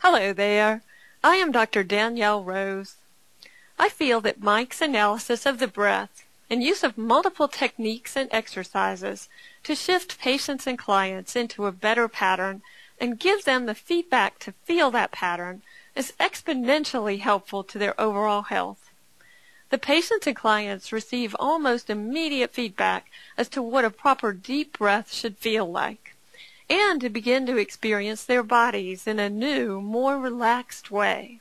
Hello there. I am Dr. Danielle Rose. I feel that Mike's analysis of the breath and use of multiple techniques and exercises to shift patients and clients into a better pattern and give them the feedback to feel that pattern is exponentially helpful to their overall health. The patients and clients receive almost immediate feedback as to what a proper deep breath should feel like, and to begin to experience their bodies in a new, more relaxed way.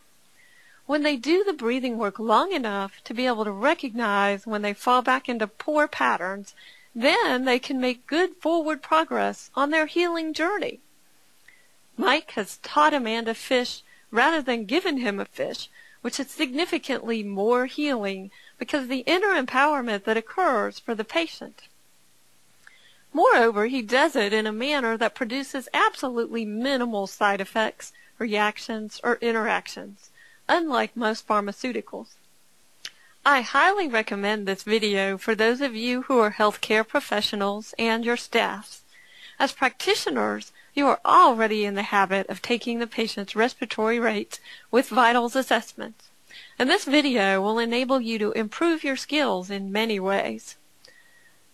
When they do the breathing work long enough to be able to recognize when they fall back into poor patterns, then they can make good forward progress on their healing journey. Mike has taught a man to fish rather than given him a fish, which is significantly more healing because of the inner empowerment that occurs for the patient. Moreover, he does it in a manner that produces absolutely minimal side effects, reactions, or interactions, unlike most pharmaceuticals. I highly recommend this video for those of you who are healthcare professionals and your staffs. As practitioners, you are already in the habit of taking the patient's respiratory rates with vitals assessments, and this video will enable you to improve your skills in many ways.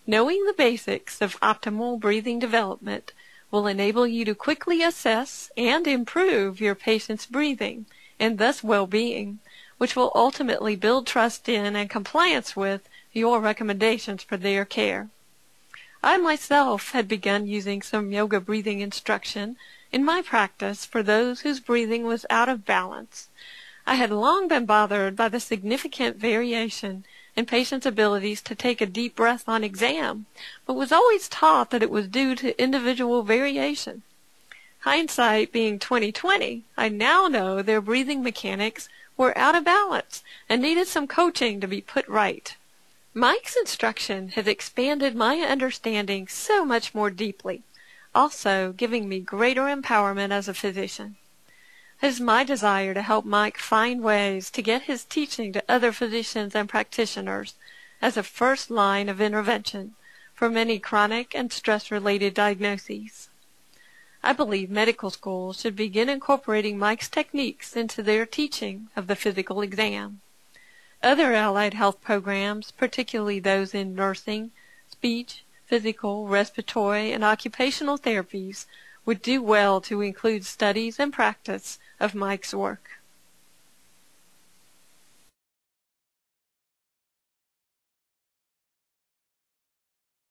Knowing the basics of optimal breathing development will enable you to quickly assess and improve your patient's breathing and thus well-being, which will ultimately build trust in and compliance with your recommendations for their care. I myself had begun using some yoga breathing instruction in my practice for those whose breathing was out of balance. I had long been bothered by the significant variation in patients' abilities to take a deep breath on exam, but was always taught that it was due to individual variation. Hindsight being 20/20, I now know their breathing mechanics were out of balance and needed some coaching to be put right. Mike's instruction has expanded my understanding so much more deeply, also giving me greater empowerment as a physician. It is my desire to help Mike find ways to get his teaching to other physicians and practitioners as a first line of intervention for many chronic and stress-related diagnoses. I believe medical schools should begin incorporating Mike's techniques into their teaching of the physical exam. Other allied health programs, particularly those in nursing, speech, physical, respiratory, and occupational therapies, would do well to include studies and practice of Mike's work.